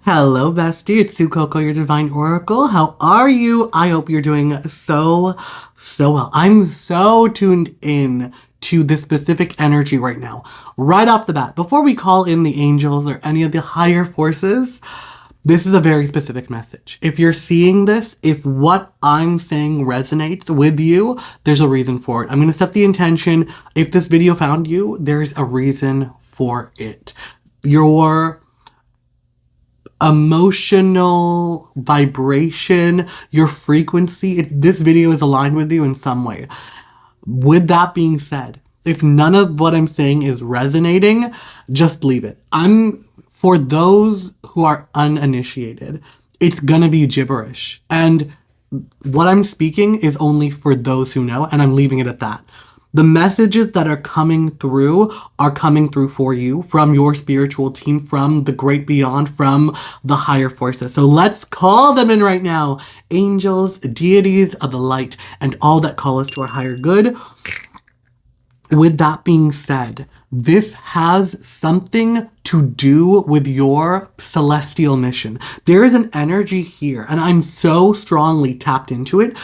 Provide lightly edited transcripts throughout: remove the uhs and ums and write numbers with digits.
Hello, bestie. It's Sue Coco, your divine oracle. How are you? I hope you're doing so well. I'm so tuned in to this specific energy right now. Right off the bat, before we call in the angels or any of the higher forces, this is a very specific message. If you're seeing this, if what I'm saying resonates with you, there's a reason for it. I'm going to set the intention. If this video found you, there's a reason for it. Your emotional vibration, your frequency, if this video is aligned with you in some way. With that being said, if none of what I'm saying is resonating, just leave it. For those who are uninitiated, it's gonna be gibberish. And what I'm speaking is only for those who know, and I'm leaving it at that. The messages that are coming through for you from your spiritual team, from the great beyond, from the higher forces. So let's call them in right now. Angels, deities of the light, and all that call us to our higher good. With that being said, this has something to do with your celestial mission. There is an energy here, and I'm so strongly tapped into it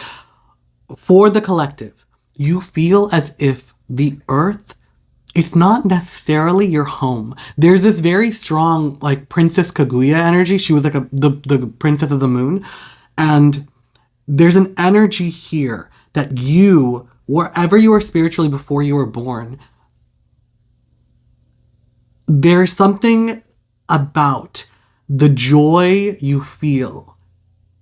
for the collective. You feel as if the earth, it's not necessarily your home. There's this very strong, like, Princess Kaguya energy. She was like the princess of the moon. And there's an energy here that you, wherever you were spiritually before you were born, there's something about the joy you feel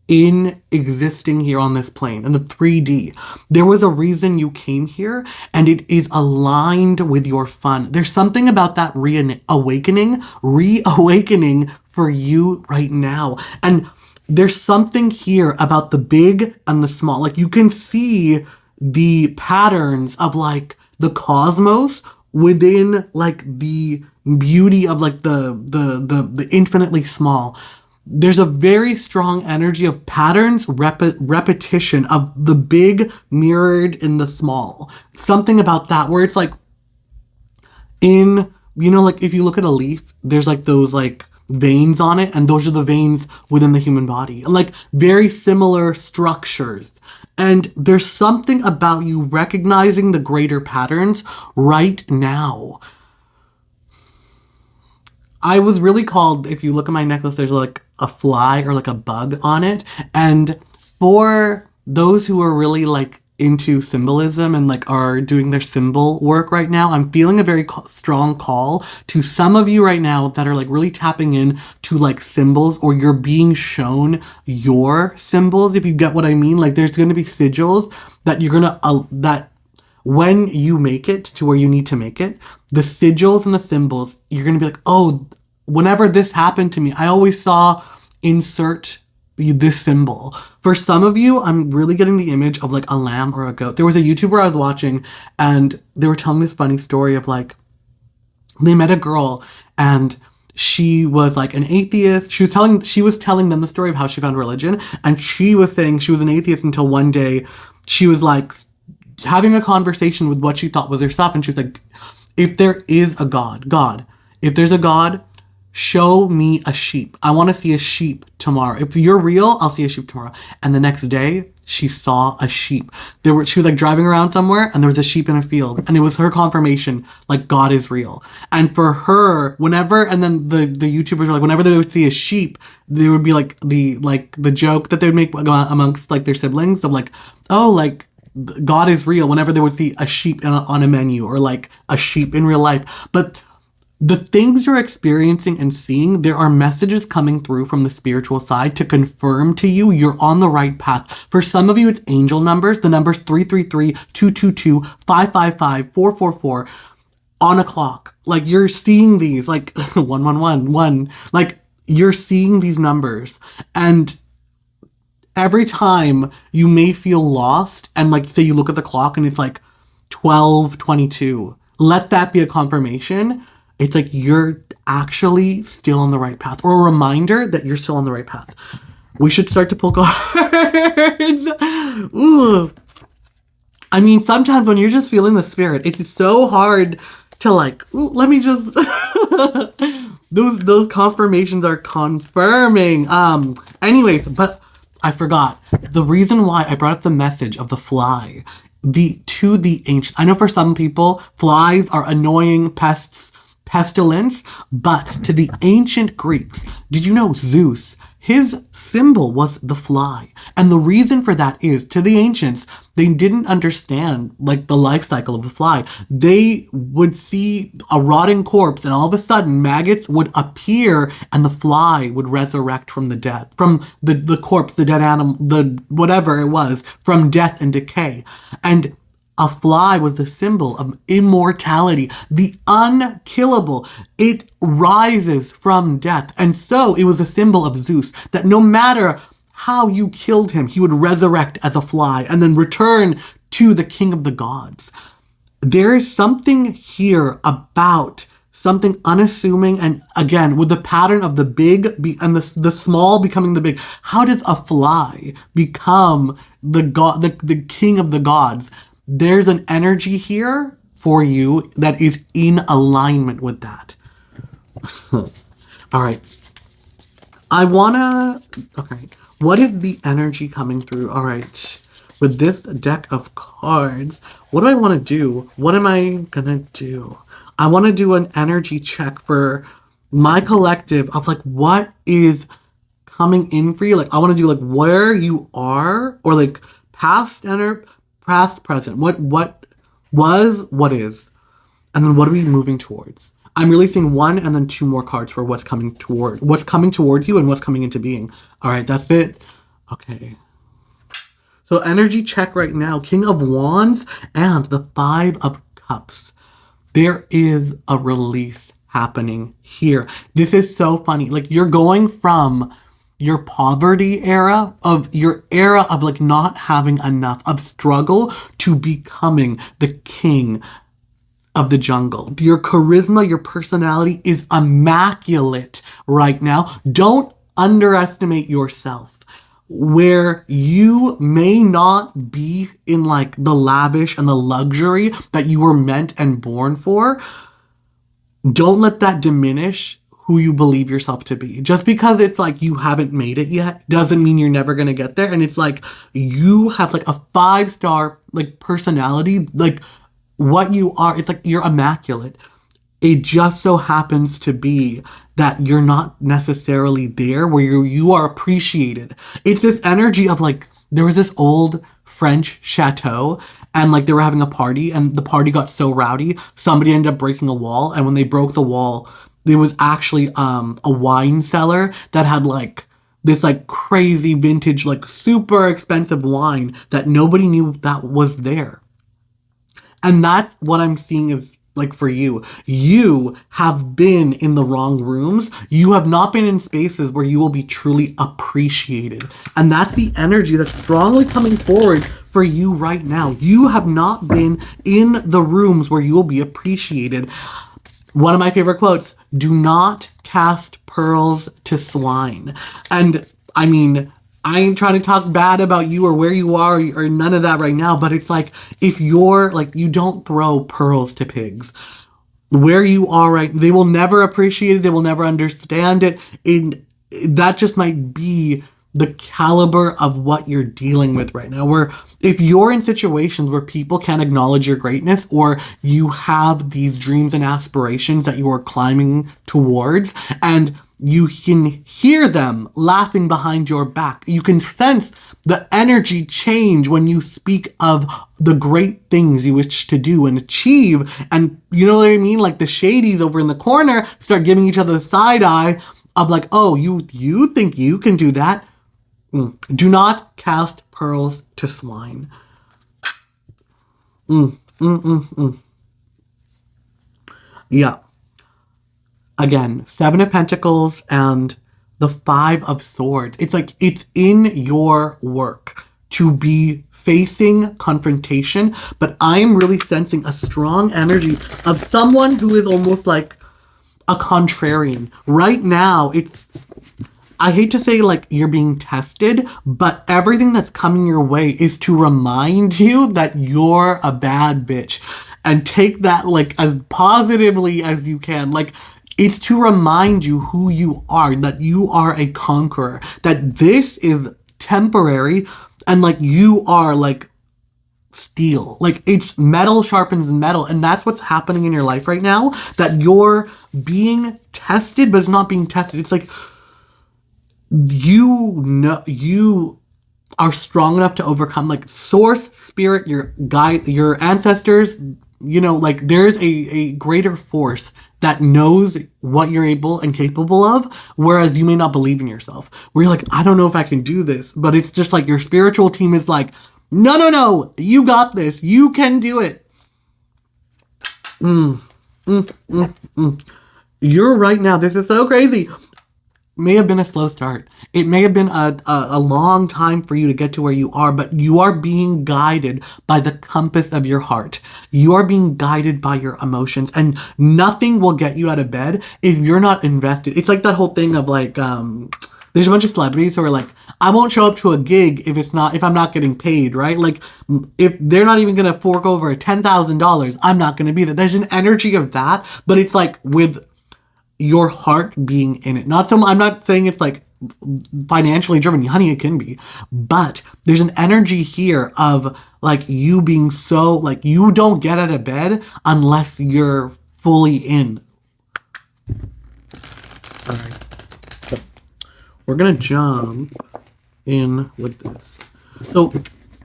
in existing here on this plane, in the 3D. There was a reason you came here, and it is aligned with your fun. There's something about that reawakening for you right now. And there's something here about the big and the small. Like, you can see the patterns of, like, the cosmos within, like, the beauty of, like, the infinitely small. There's a very strong energy of patterns, repetition of the big mirrored in the small. Something about that where it's like, like, if you look at a leaf, there's like those like veins on it, and those are the veins within the human body. And like very similar structures. And there's something about you recognizing the greater patterns right now. I was really called, if you look at my necklace, there's like a fly or like a bug on it. And for those who are really like into symbolism and like are doing their symbol work right now, I'm feeling a very strong call to some of you right now that are like really tapping in to like symbols, or you're being shown your symbols, if you get what I mean. Like, there's going to be sigils that you're going to, that when you make it to where you need to make it, the sigils and the symbols, you're going to be like, oh, whenever this happened to me, I always saw insert this symbol. For some of you, I'm really getting the image of like a lamb or a goat. There was a YouTuber I was watching, and they were telling this funny story of like, they met a girl and she was like an atheist. She was telling them the story of how she found religion. And she was saying she was an atheist until one day she was like having a conversation with what she thought was herself. And she was like, if there is a God, if there's a God, show me a sheep. I want to see a sheep tomorrow. If you're real, I'll see a sheep tomorrow. And the next day, she saw a sheep. She was like driving around somewhere, and there was a sheep in a field. And it was her confirmation, like, God is real. And for her, whenever, and then the YouTubers were like, whenever they would see a sheep, there would be like the joke that they would make amongst like their siblings of like, oh, like, God is real, whenever they would see a sheep on a menu, or like a sheep in real life. But the things you're experiencing and seeing, there are messages coming through from the spiritual side to confirm to you you're on the right path. For some of you, it's angel numbers. The numbers 333, 222, 555, 444 on a clock. Like, you're seeing these, like 111, like, you're seeing these numbers. And every time you may feel lost, and like, say you look at the clock and it's like 12:22, let that be a confirmation. It's like you're actually still on the right path, or a reminder that you're still on the right path. We should start to pull cards. Ooh. I mean, sometimes when you're just feeling the spirit, it's so hard to like, ooh, let me just those confirmations are confirming. Anyways, but I forgot the reason why I brought up the message of the fly. The ancient. I know for some people, flies are annoying pests, pestilence, but to the ancient Greeks, did you know Zeus? His symbol was the fly. And the reason for that is, to the ancients, they didn't understand, like, the life cycle of the fly. They would see a rotting corpse, and all of a sudden, maggots would appear, and the fly would resurrect from the dead. From the corpse, the dead animal, the whatever it was, from death and decay. And a fly was the symbol of immortality, the unkillable. It rises from death. And so it was a symbol of Zeus, that no matter how you killed him, he would resurrect as a fly and then return to the king of the gods. There is something here about something unassuming, and again, with the pattern of the big and the small becoming the big. How does a fly become the god, the king of the gods? There's an energy here for you that is in alignment with that. All right. Okay. What is the energy coming through? All right. With this deck of cards, what do I want to do? What am I going to do? I want to do an energy check for my collective of like what is coming in for you. Like I want to do like where you are, or like past, present. What was, what is, and then what are we moving towards? I'm really seeing one and then two more cards for what's coming toward you and what's coming into being. All right, that's it. Okay. So energy check right now, King of Wands and the Five of Cups. There is a release happening here. This is so funny. Like you're going from your poverty era, of your era of like not having enough, of struggle, to becoming the king of the jungle. Your charisma, your personality is immaculate right now. Don't underestimate yourself. Where you may not be in like the lavish and the luxury that you were meant and born for, don't let that diminish who you believe yourself to be. Just because it's like you haven't made it yet doesn't mean you're never gonna get there. And it's like you have like a 5-star like personality, like what you are. It's like you're immaculate. It just so happens to be that you're not necessarily there where you are appreciated. It's this energy of like, there was this old French chateau, and like they were having a party, and the party got so rowdy, somebody ended up breaking a wall, and when they broke the wall, there was actually a wine cellar that had like this like crazy vintage, like super expensive wine that nobody knew that was there. And that's what I'm seeing is like for you. You have been in the wrong rooms. You have not been in spaces where you will be truly appreciated. And that's the energy that's strongly coming forward for you right now. You have not been in the rooms where you will be appreciated. One of my favorite quotes, do not cast pearls to swine. And I mean, I ain't trying to talk bad about you or where you are or none of that right now, but it's like, if you're like, you don't throw pearls to pigs. Where you are right, they will never appreciate it. They will never understand it. And that just might be the caliber of what you're dealing with right now. Where if you're in situations where people can't acknowledge your greatness, or you have these dreams and aspirations that you are climbing towards, and you can hear them laughing behind your back. You can sense the energy change when you speak of the great things you wish to do and achieve. And you know what I mean? Like the shadies over in the corner start giving each other the side eye of like, oh, you think you can do that? Do not cast pearls to swine. Yeah. Again, 7 of Pentacles and the 5 of Swords. It's like it's in your work to be facing confrontation, but I'm really sensing a strong energy of someone who is almost like a contrarian. Right now, I hate to say like you're being tested, but everything that's coming your way is to remind you that you're a bad bitch. and take that like as positively as you can. Like it's to remind you who you are, that you are a conqueror, that this is temporary, and like you are like steel. Like it's metal sharpens metal, and that's what's happening in your life right now. That you're being tested, but it's not being tested. It's like you know you are strong enough to overcome, like source, spirit, your guide, your ancestors, like there's a greater force that knows what you're able and capable of, whereas you may not believe in yourself. Where you're like, I don't know if I can do this, but it's just like your spiritual team is like, no, you got this. You can do it. You're right now. This is so crazy. May have been a slow start. It may have been a long time for you to get to where you are, but you are being guided by the compass of your heart. You are being guided by your emotions, and nothing will get you out of bed if you're not invested. It's like that whole thing of like, there's a bunch of celebrities who are like, I won't show up to a gig if I'm not getting paid, right? Like, if they're not even gonna fork over $10,000, I'm not gonna be there. There's an energy of that, but it's like with your heart being in it. I'm not saying it's like financially driven. Honey, it can be. But there's an energy here of like you being so like you don't get out of bed unless you're fully in. All right. So we're going to jump in with this. So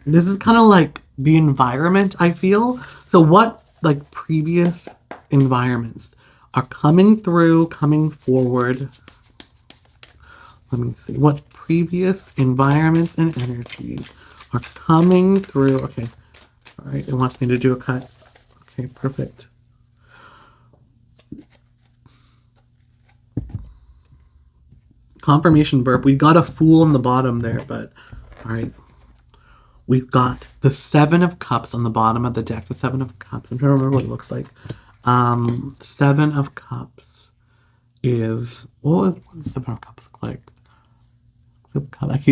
this is kind of like the environment, I feel. So what like previous environments are coming forward. Let me see. What previous environments and energies are coming through? Okay. All right. It wants me to do a cut. Okay, perfect. Confirmation burp. We got a Fool on the bottom there, but all right. We've got the Seven of Cups on the bottom of the deck. The Seven of Cups. I'm trying to remember what it looks like. Seven of Cups is what does Seven of Cups look like?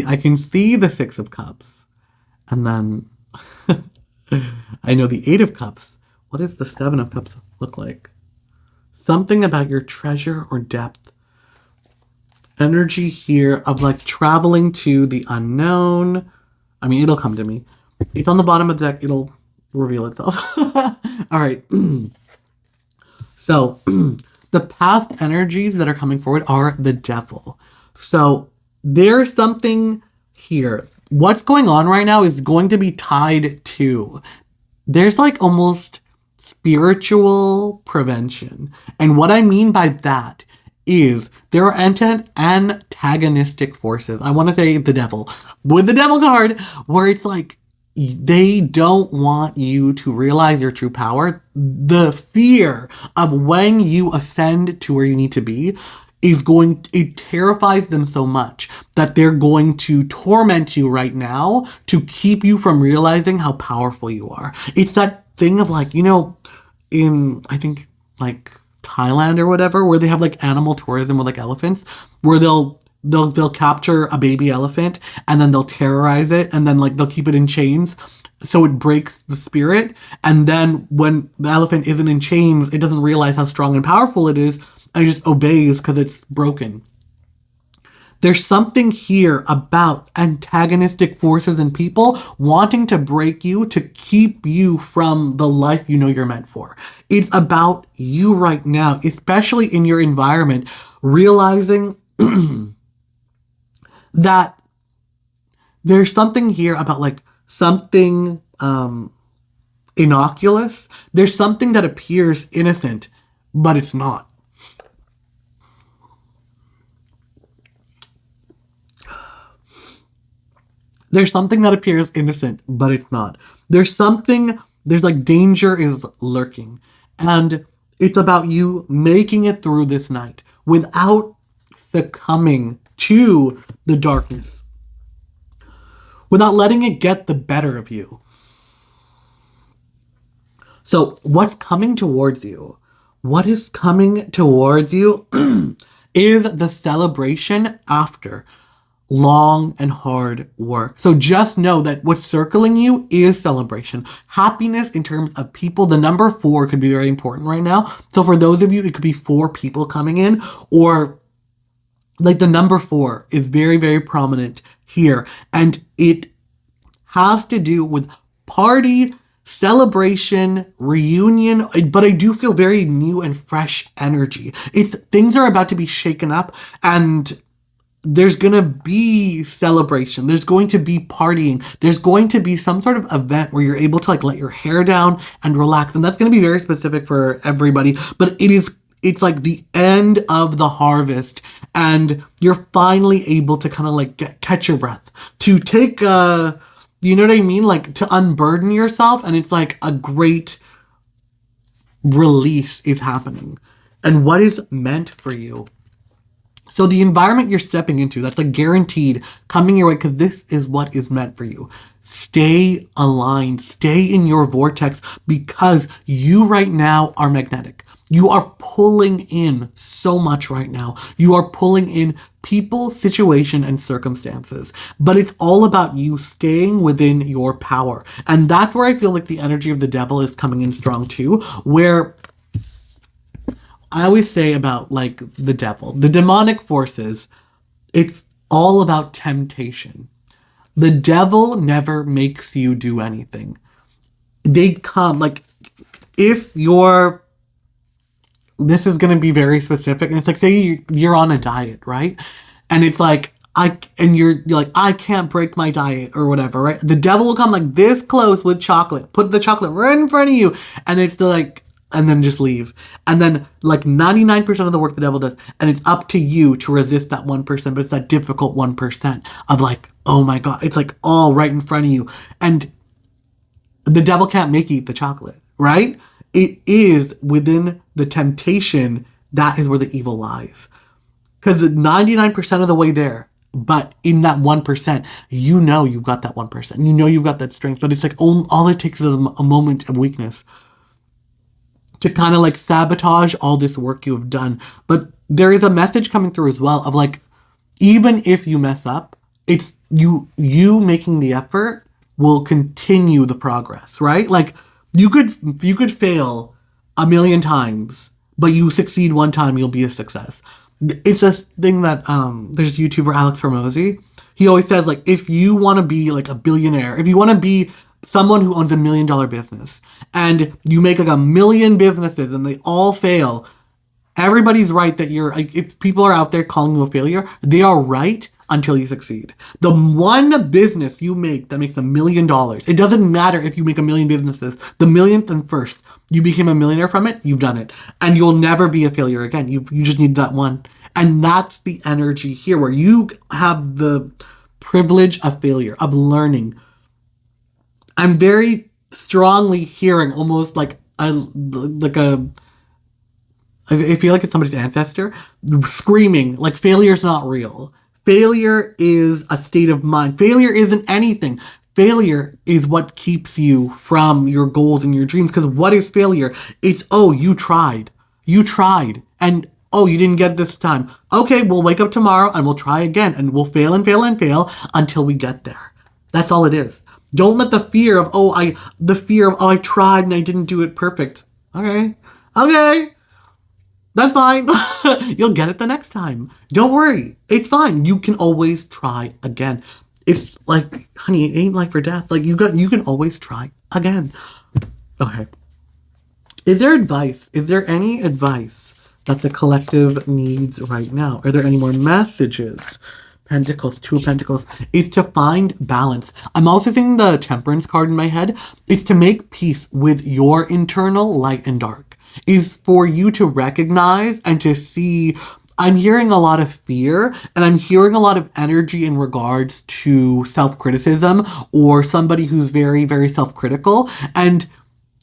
I can see the Six of Cups, and then I know the Eight of Cups. What does the Seven of Cups look like? Something about your treasure or depth. Energy here of like traveling to the unknown. I mean, it'll come to me. It's on the bottom of the deck. It'll reveal itself. All right. So, the past energies that are coming forward are the Devil. So, there's something here. What's going on right now is going to be tied to, there's like almost spiritual prevention. And what I mean by that is there are antagonistic forces. I want to say the Devil. With the Devil card, where it's like, they don't want you to realize your true power. The fear of when you ascend to where you need to be it terrifies them so much that they're going to torment you right now to keep you from realizing how powerful you are. It's that thing of like, in, I think, like Thailand or whatever, where they have like animal tourism with like elephants, where they'll capture a baby elephant and then they'll terrorize it and then like they'll keep it in chains so it breaks the spirit, and then when the elephant isn't in chains it doesn't realize how strong and powerful it is and it just obeys because it's broken. There's something here about antagonistic forces and people wanting to break you to keep you from the life you know you're meant for. It's about you right now, especially in your environment, realizing that there's something here about like something innocuous. There's something that appears innocent, but it's not. There's something that appears innocent, but it's not. There's like danger is lurking. And it's about you making it through this night without succumbing to the darkness. Without letting it get the better of you. So what's coming towards you? What is coming towards you is the celebration after. long and hard work. So just know that what's circling you is celebration. Happiness in terms of people. The number 4 could be very important right now. So for those of you, it could be 4 people coming in, or like the number 4 is very, very prominent here. And it has to do with party, celebration, reunion, but I do feel very new and fresh energy. It's things are about to be shaken up, and there's going to be celebration. There's going to be partying. There's going to be some sort of event where you're able to like let your hair down and relax. And that's going to be very specific for everybody, but it's like the end of the harvest, and you're finally able to kind of like catch your breath, to take you know what I mean? Like to unburden yourself, and it's like a great release is happening. And what is meant for you? So the environment you're stepping into, that's like guaranteed coming your way, because this is what is meant for you. Stay aligned, stay in your vortex, because you right now are magnetic. You are pulling in so much right now. You are pulling in people, situation, and circumstances. But it's all about you staying within your power. And that's where I feel like the energy of the devil is coming in strong too, where I always say about like the devil, the demonic forces, it's all about temptation. The devil never makes you do anything. They come like, if you're, this is going to be very specific, and it's like, say you're on a diet, right? And it's like, you're like, I can't break my diet or whatever, right? The devil will come like this close with chocolate, put the chocolate right in front of you, and it's like, and then just leave. And then like 99% of the work the devil does, and it's up to you to resist that 1%, but it's that difficult 1% of like, oh my God, it's like all right in front of you. And the devil can't make you eat the chocolate, right? It is within the temptation, that is where the evil lies. Because 99% of the way there, but in that 1%, you know you've got that 1%. You know you've got that strength, but it's like all it takes is a moment of weakness to kind of like sabotage all this work you have done. But there is a message coming through as well of like, even if you mess up, it's you making the effort will continue the progress, right? Like you could fail a million times, but you succeed one time, you'll be a success. It's this thing that there's YouTuber Alex Hormozy. He always says like, if you want to be like a billionaire, if you want to be someone who owns $1 million business, and you make like 1 million businesses and they all fail, everybody's right that you're like, if people are out there calling you a failure, they are right until you succeed. The one business you make that makes $1 million, it doesn't matter if you make 1 million businesses, the millionth and first you became a millionaire from it, you've done it, and you'll never be a failure again. You just need that one. And that's the energy here, where you have the privilege of failure, of learning. I'm very strongly hearing almost like I feel like it's somebody's ancestor screaming like, failure's not real. Failure is a state of mind. Failure isn't anything. Failure is what keeps you from your goals and your dreams. Because what is failure? It's, oh, you tried. You tried. And, oh, you didn't get it this time. Okay, we'll wake up tomorrow and we'll try again. And we'll fail and fail and fail until we get there. That's all it is. Don't let the fear of, I tried and I didn't do it perfect. Okay. That's fine. You'll get it the next time. Don't worry. It's fine. You can always try again. It's like, honey, it ain't life or death. Like you can always try again. Okay. Is there any advice that the collective needs right now? Are there any more messages? Pentacles, 2 of Pentacles. It's to find balance. I'm also thinking the Temperance card in my head. It's to make peace with your internal light and dark. Is for you to recognize and to see. I'm hearing a lot of fear, and I'm hearing a lot of energy in regards to self-criticism, or somebody who's very, very self-critical. And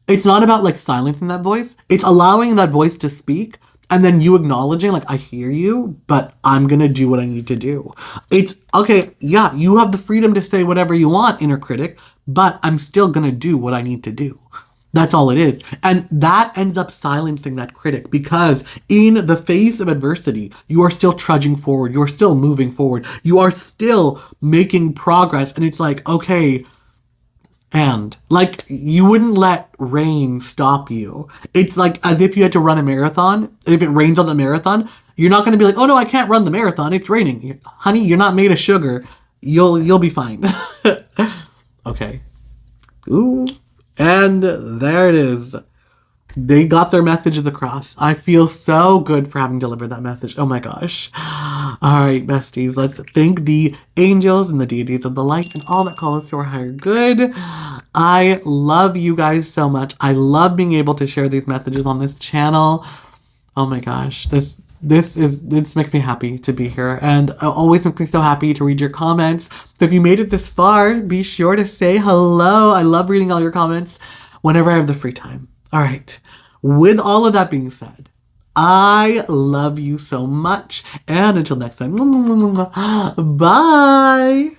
it's not about like silencing that voice. It's allowing that voice to speak, and then you acknowledging like, I hear you, but I'm going to do what I need to do. It's okay. Yeah, you have the freedom to say whatever you want, inner critic, but I'm still going to do what I need to do. That's all it is. And that ends up silencing that critic because in the face of adversity, you are still trudging forward. You're still moving forward. You are still making progress. And it's like, okay, and like you wouldn't let rain stop you. It's like as if you had to run a marathon. And if it rains on the marathon, you're not going to be like, oh no, I can't run the marathon. It's raining. Honey, you're not made of sugar. You'll be fine. Okay. Ooh. And there it is. They got their message across. I feel so good for having delivered that message. Oh my gosh. All right, besties, let's thank the angels and the deities of the light and all that call us to our higher good. I love you guys so much. I love being able to share these messages on this channel. Oh my gosh, this makes me happy to be here, and it always makes me so happy to read your comments. So if you made it this far, be sure to say hello. I love reading all your comments whenever I have the free time. All right. With all of that being said, I love you so much, and until next time, bye.